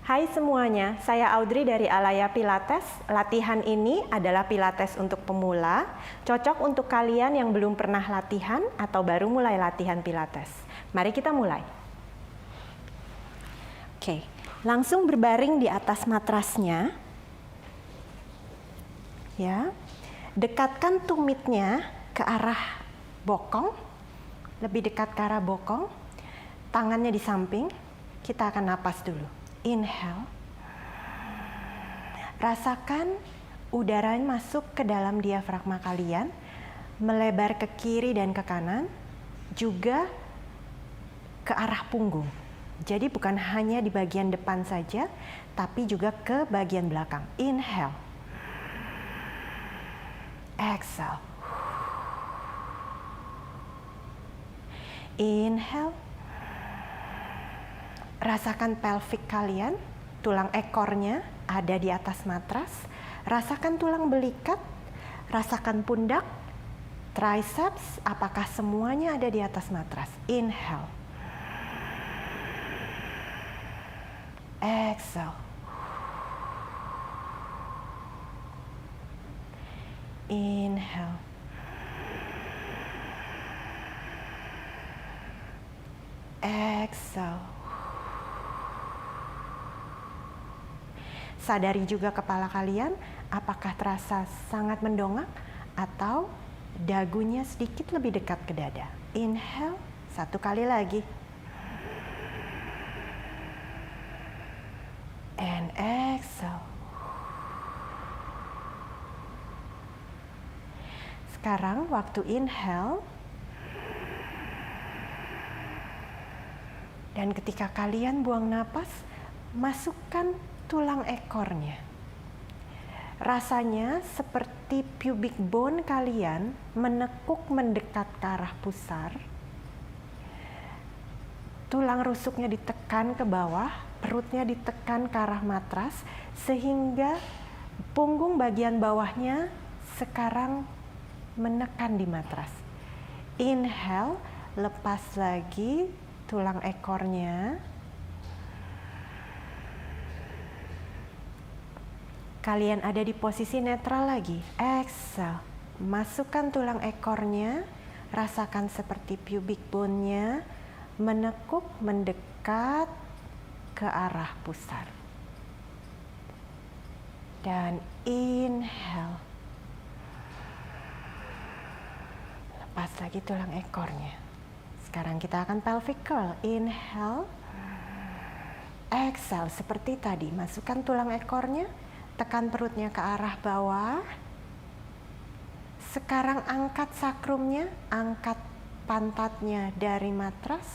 Hai semuanya, saya Audrey dari Alaya Pilates. Latihan ini adalah Pilates untuk pemula, cocok untuk kalian yang belum pernah latihan atau baru mulai latihan Pilates. Mari kita mulai. Oke, langsung berbaring di atas matrasnya. Ya, dekatkan tumitnya ke arah bokong, lebih dekat ke arah bokong, tangannya di samping. Kita akan napas dulu. Inhale, rasakan udara masuk ke dalam diafragma kalian, melebar ke kiri dan ke kanan, juga ke arah punggung. Jadi bukan hanya di bagian depan saja, tapi juga ke bagian belakang. Inhale, exhale, inhale. Rasakan pelvic kalian, tulang ekornya ada di atas matras. Rasakan tulang belikat, rasakan pundak, triceps, apakah semuanya ada di atas matras. Inhale, exhale, inhale, exhale. Sadari juga kepala kalian, apakah terasa sangat mendongak atau dagunya sedikit lebih dekat ke dada. Inhale, satu kali lagi. And exhale. Sekarang waktu inhale, dan ketika kalian buang napas, masukkan tulang ekornya. Rasanya seperti pubic bone kalian menekuk mendekat ke arah pusar. Tulang rusuknya ditekan ke bawah, perutnya ditekan ke arah matras, sehingga punggung bagian bawahnya sekarang menekan di matras. Inhale, lepas lagi tulang ekornya. Kalian ada di posisi netral lagi. Exhale, masukkan tulang ekornya, rasakan seperti pubic bone-nya menekuk mendekat ke arah pusar. Dan inhale, lepas lagi tulang ekornya. Sekarang kita akan pelvic curl. Inhale, exhale seperti tadi, masukkan tulang ekornya, tekan perutnya ke arah bawah. Sekarang angkat sakrumnya, angkat pantatnya dari matras.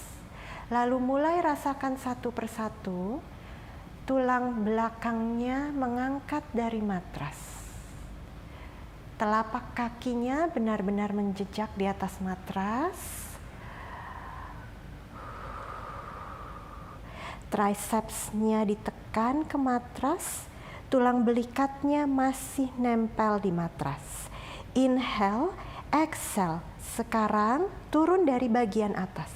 Lalu mulai rasakan satu persatu tulang belakangnya mengangkat dari matras. Telapak kakinya benar-benar menjejak di atas matras. Tricepsnya ditekan ke matras. Tulang belikatnya masih nempel di matras. Inhale, exhale. Sekarang turun dari bagian atas.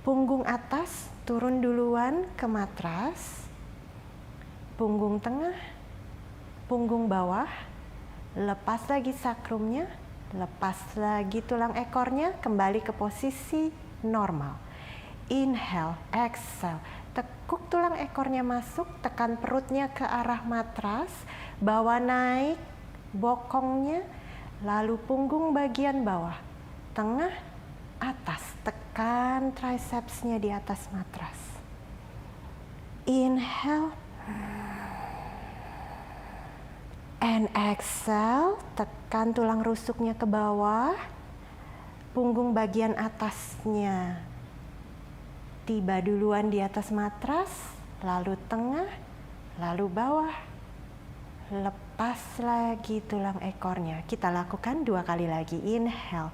Punggung atas turun duluan ke matras. Punggung tengah, punggung bawah. Lepas lagi sakrumnya, lepas lagi tulang ekornya, kembali ke posisi normal. Inhale, exhale. Tekuk tulang ekornya masuk, tekan perutnya ke arah matras, bawa naik bokongnya, lalu punggung bagian bawah, tengah, atas, tekan tricepsnya di atas matras. Inhale, and exhale, tekan tulang rusuknya ke bawah, punggung bagian atasnya tiba duluan di atas matras, lalu tengah, lalu bawah. Lepas lagi tulang ekornya. Kita lakukan 2 kali lagi. Inhale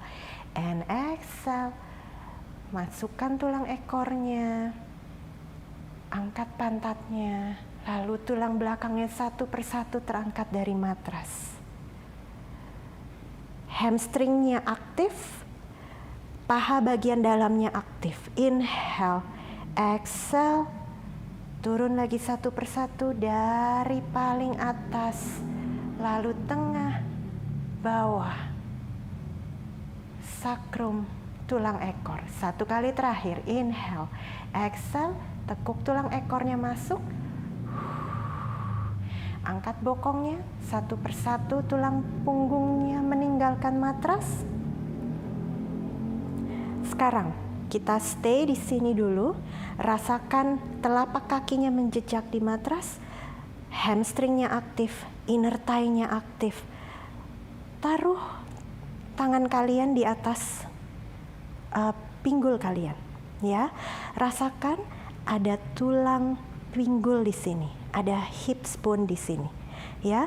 and exhale. Masukkan tulang ekornya. Angkat pantatnya. Lalu tulang belakangnya satu persatu terangkat dari matras. Hamstringnya aktif. Paha bagian dalamnya aktif. Inhale, exhale, Turun lagi satu persatu dari paling atas, lalu tengah, bawah, sakrum, tulang ekor. Satu kali terakhir, inhale, exhale, tekuk tulang ekornya masuk. Angkat bokongnya, satu persatu tulang punggungnya meninggalkan matras. Sekarang kita stay di sini dulu, rasakan telapak kakinya menjejak di matras, hamstringnya aktif, inner thigh-nya aktif. Taruh tangan kalian di atas pinggul kalian, ya. Rasakan ada tulang pinggul di sini, ada hips bone di sini, ya.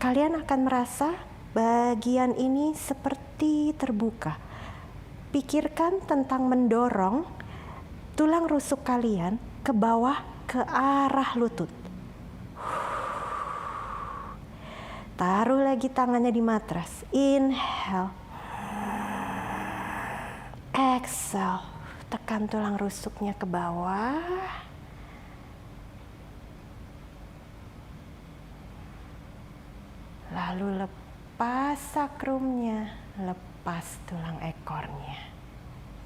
Kalian akan merasa bagian ini seperti terbuka. Pikirkan tentang mendorong tulang rusuk kalian ke bawah ke arah lutut. Taruh lagi tangannya di matras. Inhale. Exhale. Tekan tulang rusuknya ke bawah. Lalu lepas sakrumnya, lepas tulang ekornya.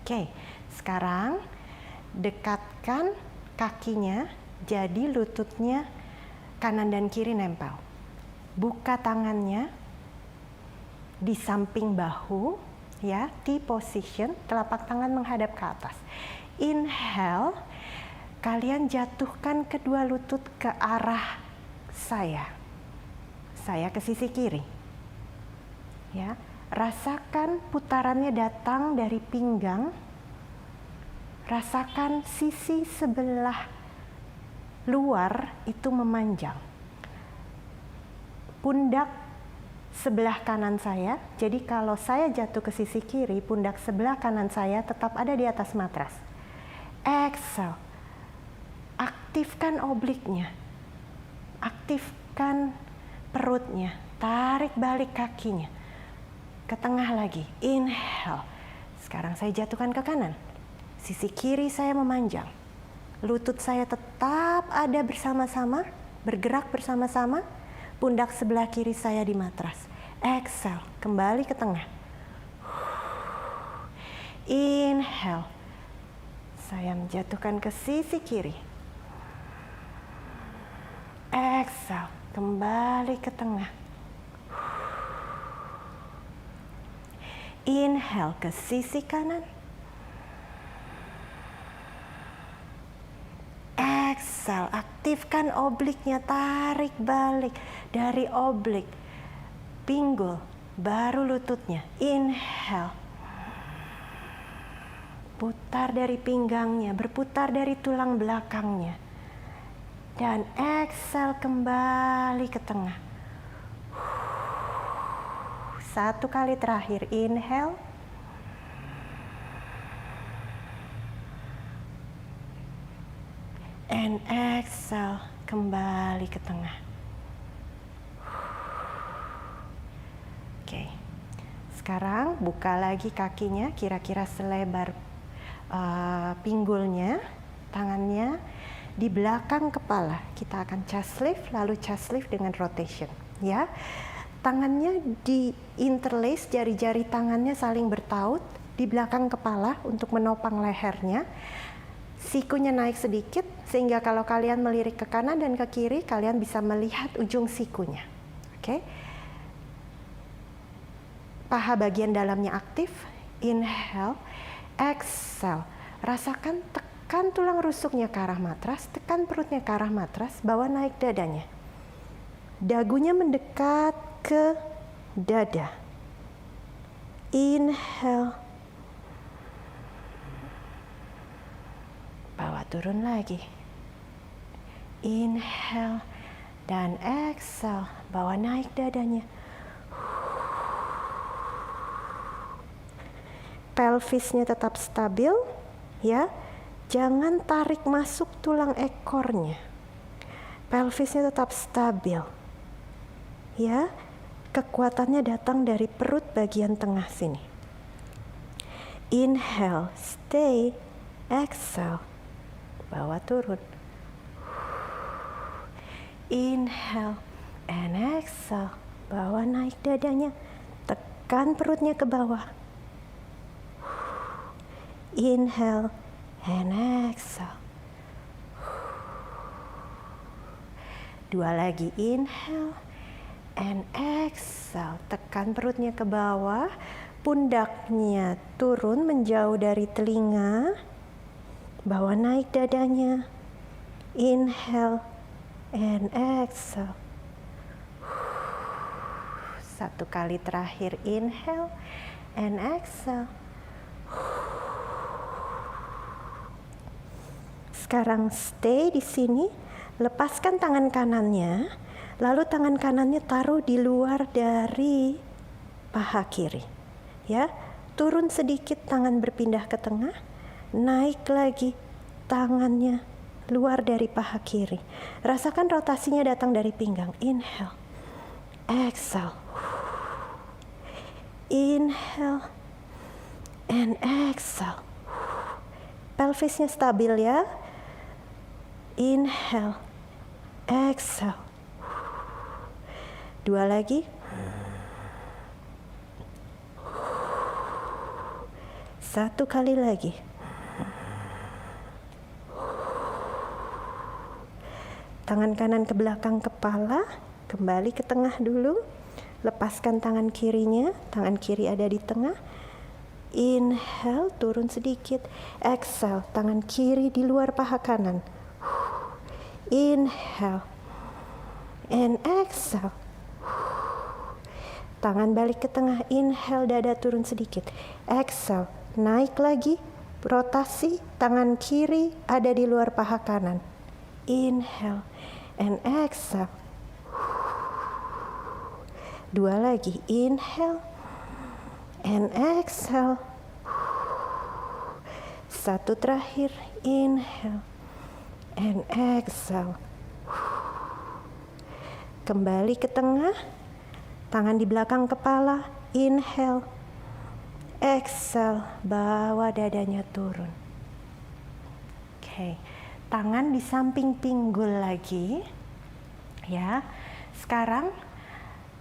Oke, sekarang dekatkan kakinya jadi lututnya kanan dan kiri nempel. Buka tangannya di samping bahu, ya, T position, telapak tangan menghadap ke atas. Inhale, kalian jatuhkan kedua lutut ke arah saya ke sisi kiri, ya. Rasakan putarannya datang dari pinggang, rasakan sisi sebelah luar itu memanjang. Pundak sebelah kanan saya, jadi kalau saya jatuh ke sisi kiri, pundak sebelah kanan saya tetap ada di atas matras. Exhale, aktifkan obliknya, aktifkan perutnya, tarik balik kakinya ke tengah lagi. Inhale, sekarang saya jatuhkan ke kanan, sisi kiri saya memanjang, lutut saya tetap ada bersama-sama, bergerak bersama-sama, pundak sebelah kiri saya di matras. Exhale, kembali ke tengah. Inhale, saya menjatuhkan ke sisi kiri. Exhale, kembali ke tengah. Inhale ke sisi kanan. Exhale, aktifkan obliknya, tarik balik dari oblik, pinggul, baru lututnya. Inhale, putar dari pinggangnya, berputar dari tulang belakangnya. Dan exhale, kembali ke tengah. Satu kali terakhir, inhale. And exhale, kembali ke tengah. Oke. Sekarang buka lagi kakinya, kira-kira selebar pinggulnya, tangannya di belakang kepala. Kita akan chest lift, lalu chest lift dengan rotation, ya. Tangannya di interlace, jari-jari tangannya saling bertaut di belakang kepala untuk menopang lehernya. Sikunya naik sedikit sehingga kalau kalian melirik ke kanan dan ke kiri, kalian bisa melihat ujung sikunya. Oke. Paha bagian dalamnya aktif. Inhale, exhale. Rasakan tekan tulang rusuknya ke arah matras, tekan perutnya ke arah matras, bawa naik dadanya. Dagunya mendekat ke dada. Inhale. Bawa turun lagi. Inhale dan exhale, bawa naik dadanya. Pelvisnya tetap stabil, ya. Jangan tarik masuk tulang ekornya. Pelvisnya tetap stabil. Ya. Kekuatannya datang dari perut bagian tengah sini. Inhale, stay, exhale. Bawa turun. Inhale and exhale. Bawa naik dadanya. Tekan perutnya ke bawah. Inhale and exhale. Dua lagi, inhale and exhale. Tekan perutnya ke bawah, pundaknya turun menjauh dari telinga. Bawa naik dadanya. Inhale and exhale. Satu kali terakhir, inhale and exhale. Sekarang stay di sini. Lepaskan tangan kanannya, lalu tangan kanannya taruh di luar dari paha kiri. Ya, turun sedikit, tangan berpindah ke tengah, naik lagi, tangannya luar dari paha kiri. Rasakan rotasinya datang dari pinggang. Inhale, exhale, inhale, and exhale. Pelvisnya stabil ya. Inhale, exhale. Dua lagi. Satu kali lagi. Tangan kanan ke belakang kepala, kembali ke tengah dulu. Lepaskan tangan kirinya, tangan kiri ada di tengah. Inhale, turun sedikit. Exhale, tangan kiri di luar paha kanan. Inhale and exhale. Tangan balik ke tengah. Inhale, dada turun sedikit. Exhale, naik lagi. Rotasi, tangan kiri ada di luar paha kanan. Inhale and exhale. Dua lagi. Inhale and exhale. Satu terakhir. Inhale and exhale. Kembali ke tengah. Tangan di belakang kepala. Inhale, exhale. Bawa dadanya turun. Oke. Tangan di samping pinggul lagi. Ya. Sekarang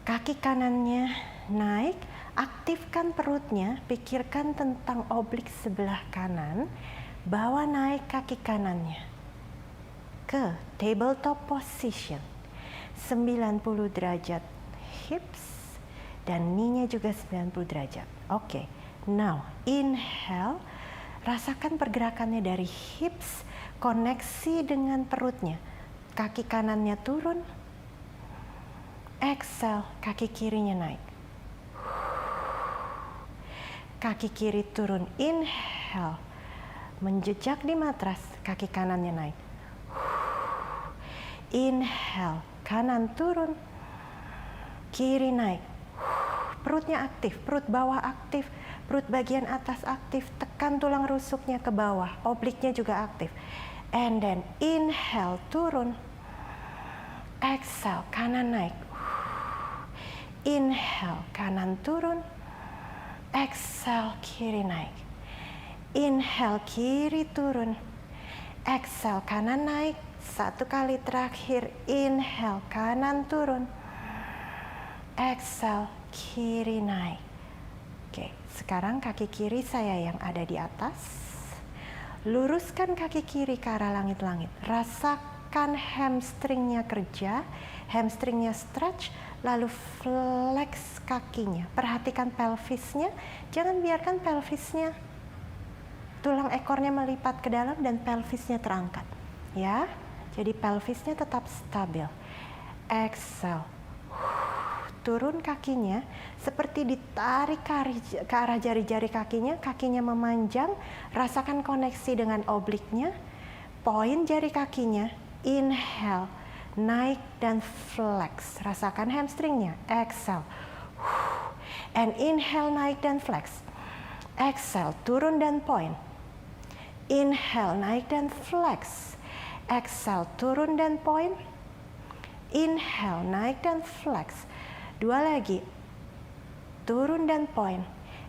kaki kanannya naik. Aktifkan perutnya. Pikirkan tentang oblik sebelah kanan. Bawa naik kaki kanannya ke tabletop position. 90 derajat hips dan knee-nya juga 90 derajat. Oke. Now, inhale. Rasakan pergerakannya dari hips, koneksi dengan perutnya. Kaki kanannya turun. Exhale, kaki kirinya naik. Kaki kiri turun. Inhale. Menjejak di matras, kaki kanannya naik. Inhale, kanan turun, kiri naik. Perutnya aktif, perut bawah aktif, perut bagian atas aktif. Tekan tulang rusuknya ke bawah, obliknya juga aktif. And then inhale, turun. Exhale, kanan naik. Inhale, kanan turun. Exhale, kiri naik. Inhale, kiri turun. Exhale, kanan naik. Satu kali terakhir. Inhale, kanan turun. Exhale, kiri naik. Oke, sekarang kaki kiri saya yang ada di atas. Luruskan kaki kiri ke arah langit-langit. Rasakan hamstringnya kerja, hamstringnya stretch, lalu flex kakinya. Perhatikan pelvisnya, jangan biarkan pelvisnya, tulang ekornya melipat ke dalam dan pelvisnya terangkat. Ya, jadi pelvisnya tetap stabil. Exhale. Turun kakinya seperti ditarik ke arah jari-jari kakinya. Kakinya memanjang. Rasakan koneksi dengan obliknya. Poin jari kakinya. Inhale. Naik dan flex. Rasakan hamstringnya. Exhale. And inhale, naik dan flex. Exhale, turun dan point. Inhale, naik dan flex. Exhale, turun dan point. Inhale, naik dan flex. Dua lagi. Turun dan point.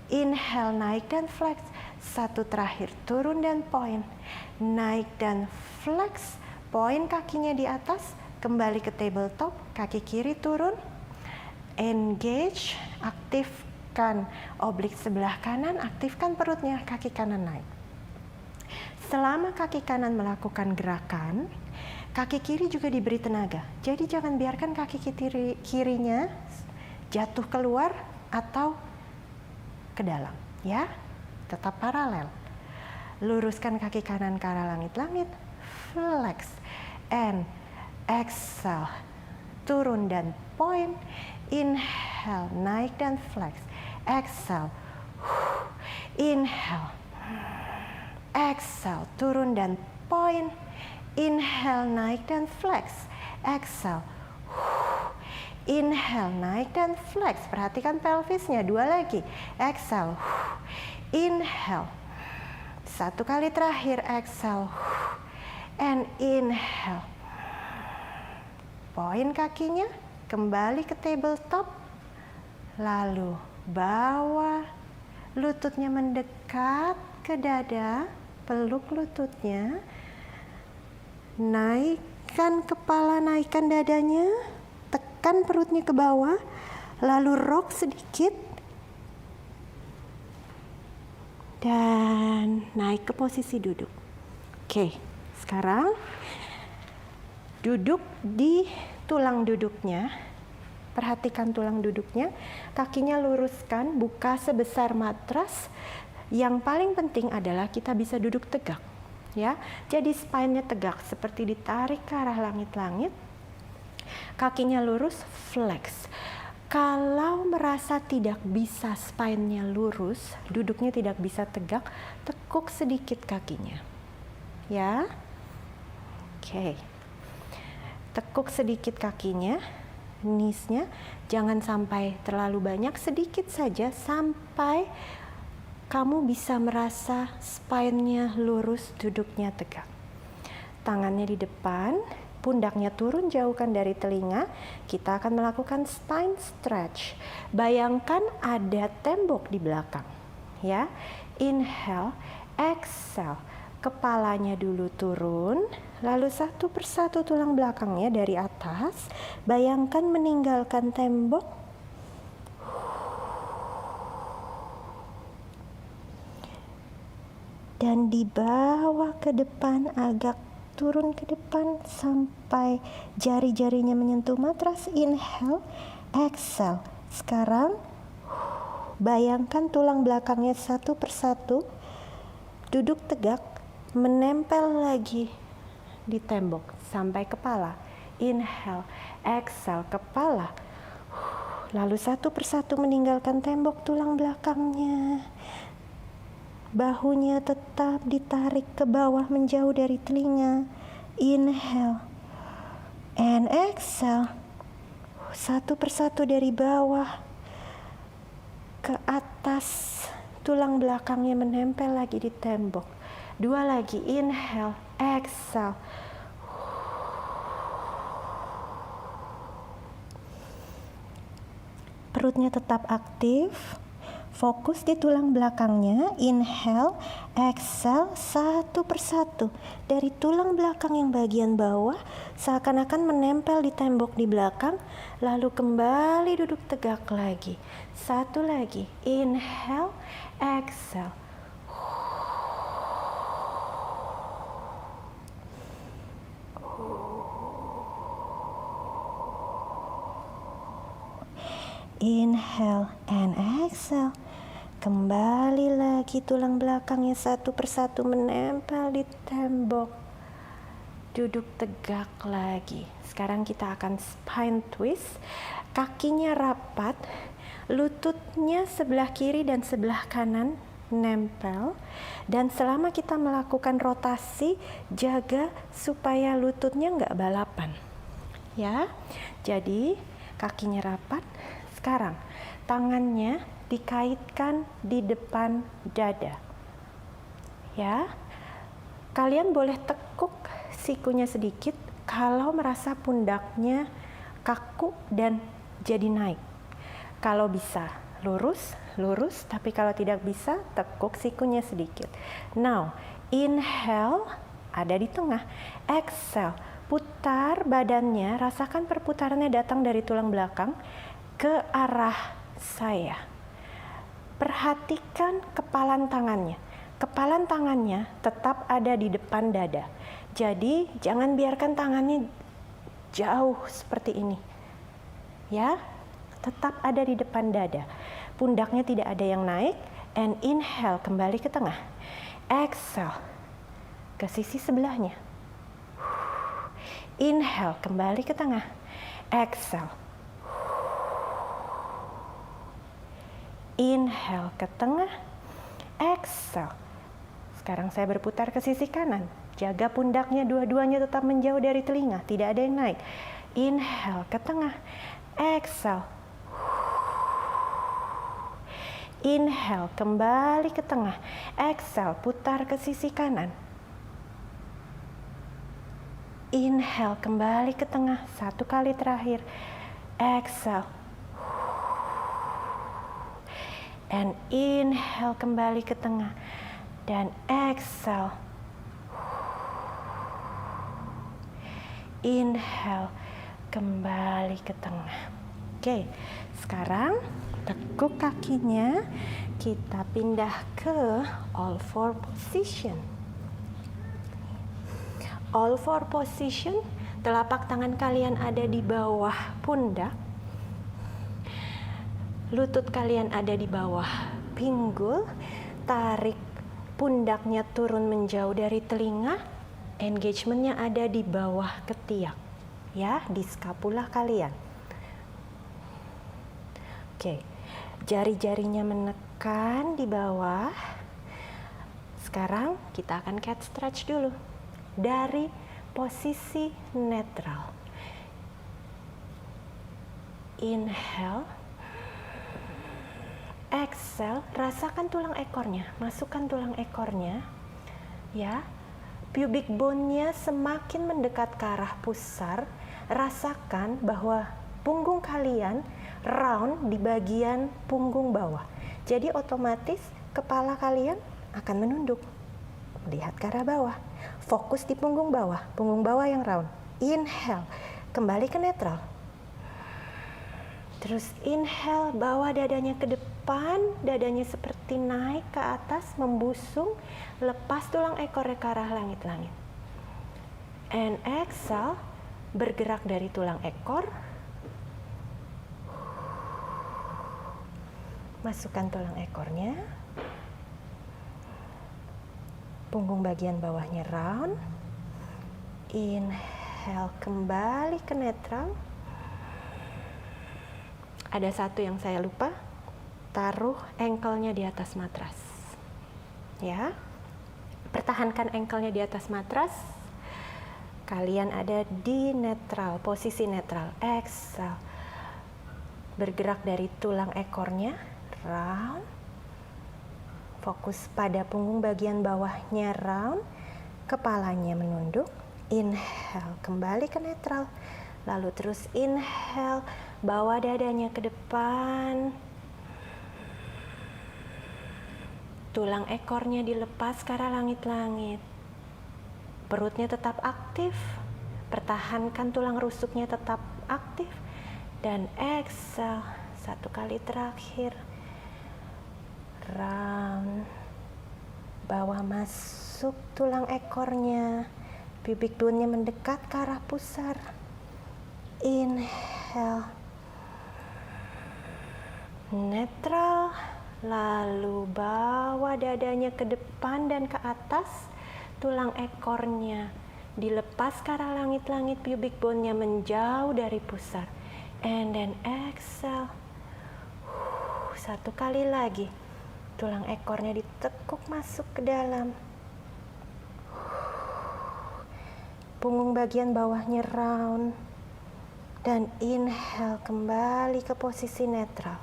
Inhale, naik dan flex. Satu terakhir, turun dan point. Naik dan flex. Point kakinya di atas, kembali ke tabletop, kaki kiri turun, engage, aktifkan oblik sebelah kanan, aktifkan perutnya, kaki kanan naik. Selama kaki kanan melakukan gerakan, kaki kiri juga diberi tenaga. Jadi jangan biarkan kaki kirinya jatuh keluar atau ke dalam, ya. Tetap paralel. Luruskan kaki kanan ke arah langit-langit, flex, and exhale, turun dan point, inhale, naik dan flex, exhale, inhale, exhale, turun dan point, inhale, naik dan flex, exhale, inhale, naik dan flex. Perhatikan pelvisnya, 2 lagi, exhale, inhale, 1 kali terakhir, exhale, and inhale. Point kakinya, kembali ke tabletop, lalu bawa lututnya mendekat ke dada, peluk lututnya, naikkan kepala, naikkan dadanya, tekan perutnya ke bawah, lalu rock sedikit, dan naik ke posisi duduk. Oke, sekarang duduk di tulang duduknya. Perhatikan tulang duduknya, kakinya luruskan, buka sebesar matras. Yang paling penting adalah kita bisa duduk tegak, ya. Jadi spine-nya tegak, seperti ditarik ke arah langit-langit. Kakinya lurus, flex. Kalau merasa tidak bisa spine-nya lurus, duduknya tidak bisa tegak, tekuk sedikit kakinya. Ya. Oke. Tekuk sedikit kakinya, knees-nya, jangan sampai terlalu banyak, sedikit saja sampai kamu bisa merasa spine-nya lurus, duduknya tegak. Tangannya di depan, pundaknya turun, jauhkan dari telinga. Kita akan melakukan spine stretch. Bayangkan ada tembok di belakang, ya. Inhale, exhale. Kepalanya dulu turun, lalu satu persatu tulang belakangnya dari atas. Bayangkan meninggalkan tembok. Dan dibawa ke depan, agak turun ke depan sampai jari-jarinya menyentuh matras. Inhale, exhale. Sekarang bayangkan tulang belakangnya satu persatu duduk tegak, menempel lagi di tembok sampai kepala. Inhale, exhale, kepala. Lalu satu persatu meninggalkan tembok tulang belakangnya. Bahunya tetap ditarik ke bawah menjauh dari telinga. Inhale and exhale. Satu persatu dari bawah ke atas, tulang belakangnya menempel lagi di tembok. 2 lagi, inhale, exhale. Perutnya tetap aktif. Fokus di tulang belakangnya. Inhale, exhale, satu persatu dari tulang belakang yang bagian bawah seakan-akan menempel di tembok di belakang, lalu kembali duduk tegak lagi. 1 lagi, inhale, exhale. Inhale and exhale. Kembali lagi tulang belakangnya satu persatu menempel di tembok. Duduk tegak lagi. Sekarang kita akan spine twist. Kakinya rapat, lututnya sebelah kiri dan sebelah kanan nempel. Dan selama kita melakukan rotasi, jaga supaya lututnya nggak balapan. Ya, jadi kakinya rapat. Sekarang tangannya dikaitkan di depan dada. Ya. Kalian boleh tekuk sikunya sedikit kalau merasa pundaknya kaku dan jadi naik. Kalau bisa lurus, tapi kalau tidak bisa tekuk sikunya sedikit. Now, inhale ada di tengah. Exhale, putar badannya, rasakan perputarannya datang dari tulang belakang ke arah saya. Perhatikan kepalan tangannya. Kepalan tangannya tetap ada di depan dada. Jadi jangan biarkan tangannya jauh seperti ini. Ya, tetap ada di depan dada. Pundaknya tidak ada yang naik. And inhale, kembali ke tengah. Exhale, ke sisi sebelahnya. Inhale, kembali ke tengah. Exhale. Inhale ke tengah. Exhale. Sekarang saya berputar ke sisi kanan. Jaga pundaknya dua-duanya tetap menjauh dari telinga, tidak ada yang naik. Inhale ke tengah. Exhale. Inhale, kembali ke tengah. Exhale, putar ke sisi kanan. Inhale, kembali ke tengah. Satu kali terakhir. Exhale. And inhale, kembali ke tengah. Dan exhale. Inhale, kembali ke tengah. Oke, sekarang tekuk kakinya, kita pindah ke all four position. All four position, telapak tangan kalian ada di bawah pundak. Lutut kalian ada di bawah pinggul. Tarik pundaknya turun menjauh dari telinga. Engagementnya ada di bawah ketiak, ya, di skapula kalian. Oke, jari-jarinya menekan di bawah. Sekarang kita akan cat stretch dulu dari posisi netral. Inhale, exhale, rasakan tulang ekornya, masukkan tulang ekornya, ya. Pubic bone-nya semakin mendekat ke arah pusar. Rasakan bahwa punggung kalian round di bagian punggung bawah. Jadi otomatis kepala kalian akan menunduk, lihat ke arah bawah. Fokus di punggung bawah yang round. Inhale, kembali ke netral. Terus inhale, bawa dadanya ke depan, dadanya seperti naik ke atas, membusung, lepas tulang ekornya ke arah langit-langit. And exhale, bergerak dari tulang ekor, masukkan tulang ekornya, punggung bagian bawahnya round. Inhale, kembali ke netral. Ada satu yang saya lupa, taruh ankle-nya di atas matras. Ya, pertahankan ankle-nya di atas matras. Kalian ada di netral, posisi netral. Exhale, bergerak dari tulang ekornya, round. Fokus pada punggung bagian bawahnya round, kepalanya menunduk. Inhale, kembali ke netral. Lalu terus inhale, bawa dadanya ke depan. Tulang ekornya dilepas ke arah langit-langit. Perutnya tetap aktif. Pertahankan tulang rusuknya tetap aktif. Dan exhale, satu kali terakhir. Round. Bawa masuk tulang ekornya. Pubic bone-nya mendekat ke arah pusar. Inhale, netral, lalu bawa dadanya ke depan dan ke atas, tulang ekornya dilepas ke arah langit-langit, pubic bone-nya menjauh dari pusar. And then exhale, satu kali lagi, tulang ekornya ditekuk masuk ke dalam. Punggung bagian bawahnya round. Dan inhale, kembali ke posisi netral.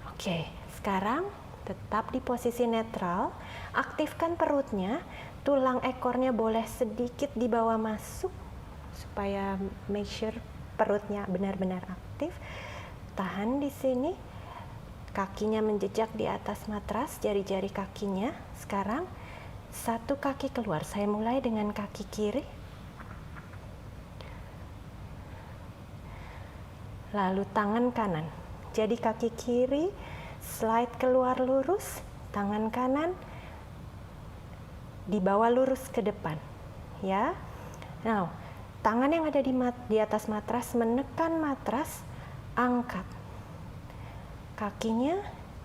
Oke, sekarang tetap di posisi netral. Aktifkan perutnya, tulang ekornya boleh sedikit dibawa masuk supaya make sure perutnya benar-benar aktif. Tahan di sini, kakinya menjejak di atas matras, jari-jari kakinya. Sekarang Satu kaki keluar. Saya mulai dengan kaki kiri. Lalu tangan kanan. Jadi kaki kiri slide keluar lurus, tangan kanan dibawa lurus ke depan. Ya. Nah, tangan yang ada di atas matras menekan matras, angkat kakinya,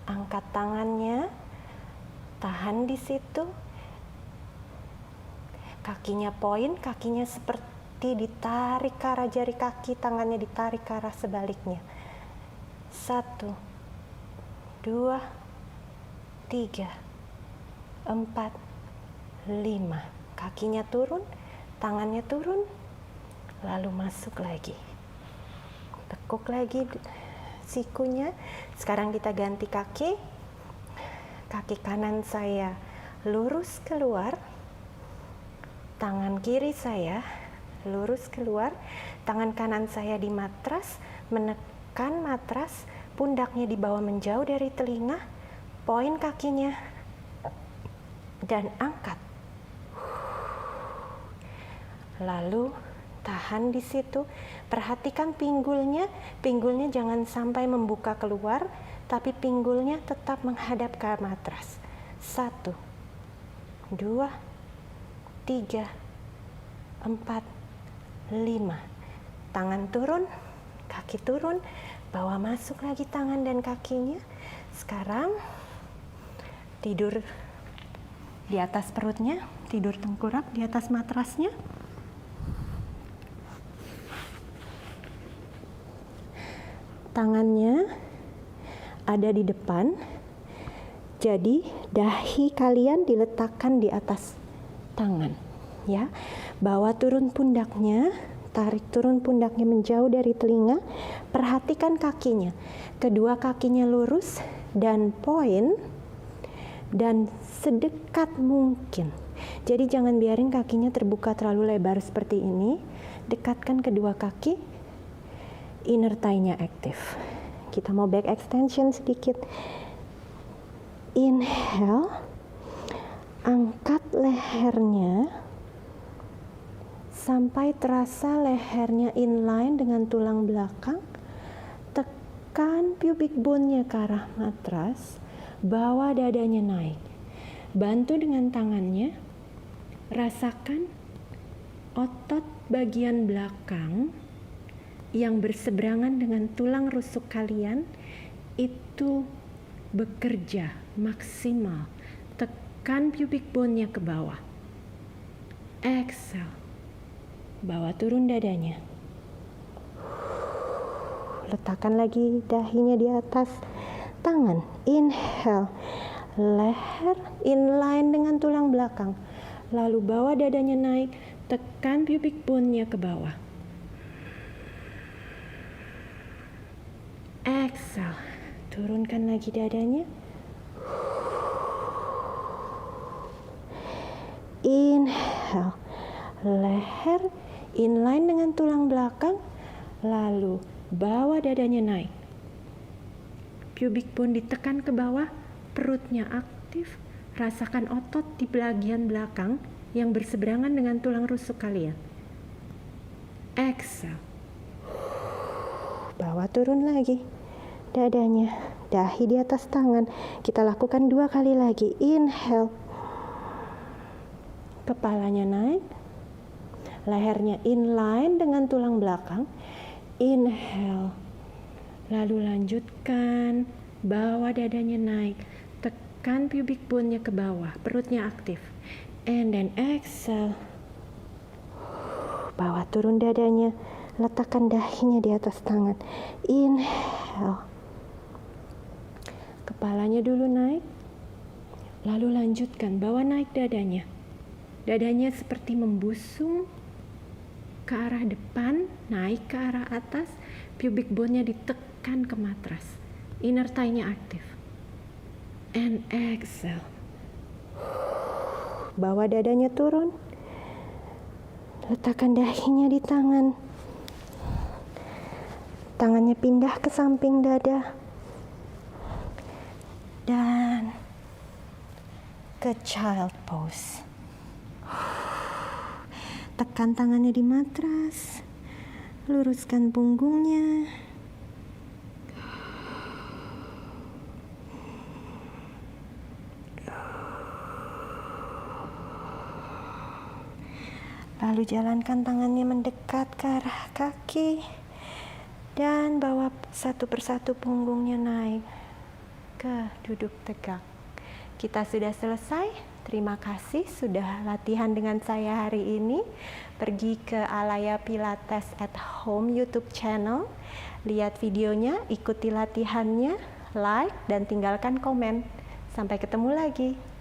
angkat tangannya, tahan di situ. Kakinya poin, kakinya seperti ditarik ke arah jari kaki, tangannya ditarik ke arah sebaliknya. 1, 2, 3, 4, 5. Kakinya turun, tangannya turun, lalu masuk lagi. Tekuk lagi sikunya. Sekarang kita ganti kaki. Kaki kanan saya lurus keluar, tangan kiri saya lurus keluar, tangan kanan saya di matras, menekan matras, pundaknya dibawa menjauh dari telinga, poin kakinya, dan angkat. Lalu tahan di situ. Perhatikan pinggulnya jangan sampai membuka keluar, tapi pinggulnya tetap menghadap ke matras. 1, 2, 3, 4, 5. Tangan turun, kaki turun, bawa masuk lagi tangan dan kakinya. Sekarang tidur di atas perutnya, tidur tengkurap di atas matrasnya. Tangannya ada di depan, jadi dahi kalian diletakkan di atas tangan, ya. Bawa turun pundaknya, tarik turun pundaknya menjauh dari telinga. Perhatikan kakinya, kedua kakinya lurus dan poin dan sedekat mungkin. Jadi jangan biarin kakinya terbuka terlalu lebar seperti ini. Dekatkan kedua kaki, inner thigh-nya aktif. Kita mau back extension sedikit. Inhale, angkat lehernya sampai terasa lehernya inline dengan tulang belakang. Tekan pubic bone-nya ke arah matras, bawa dadanya naik. Bantu dengan tangannya, rasakan otot bagian belakang yang berseberangan dengan tulang rusuk kalian itu bekerja maksimal. Tekan pubic bone-nya ke bawah. Exhale. Bawa turun dadanya. Letakkan lagi dahinya di atas tangan. Inhale. Leher inline dengan tulang belakang. Lalu bawa dadanya naik. Tekan pubic bone-nya ke bawah. Exhale. Turunkan lagi dadanya. Inhale. Leher inline dengan tulang belakang. Lalu bawa dadanya naik. Pubic bone ditekan ke bawah. Perutnya aktif. Rasakan otot di bagian belakang yang berseberangan dengan tulang rusuk kalian. Exhale. Bawa turun lagi dadanya, dahi di atas tangan. Kita lakukan 2 kali lagi. Inhale. Kepalanya naik. Lehernya inline dengan tulang belakang. Inhale. Lalu lanjutkan. Bawa dadanya naik. Tekan pubic bone-nya ke bawah. Perutnya aktif. And then exhale. Bawa turun dadanya. Letakkan dahinya di atas tangan. Inhale. Kepalanya dulu naik. Lalu lanjutkan. Bawa naik dadanya. Dadanya seperti membusung ke arah depan, naik ke arah atas. Pubic bone-nya ditekan ke matras. Inner thigh-nya aktif. And exhale. Bawa dadanya turun. Letakkan dahinya di tangan. Tangannya pindah ke samping dada. Dan ke child pose. Tekan tangannya di matras, luruskan punggungnya. Lalu jalankan tangannya mendekat ke arah kaki dan bawa satu persatu punggungnya naik ke duduk tegak. Kita sudah selesai. Terima kasih sudah latihan dengan saya hari ini. Pergi ke Alaya Pilates at Home YouTube channel. Lihat videonya, ikuti latihannya, like, dan tinggalkan komen. Sampai ketemu lagi.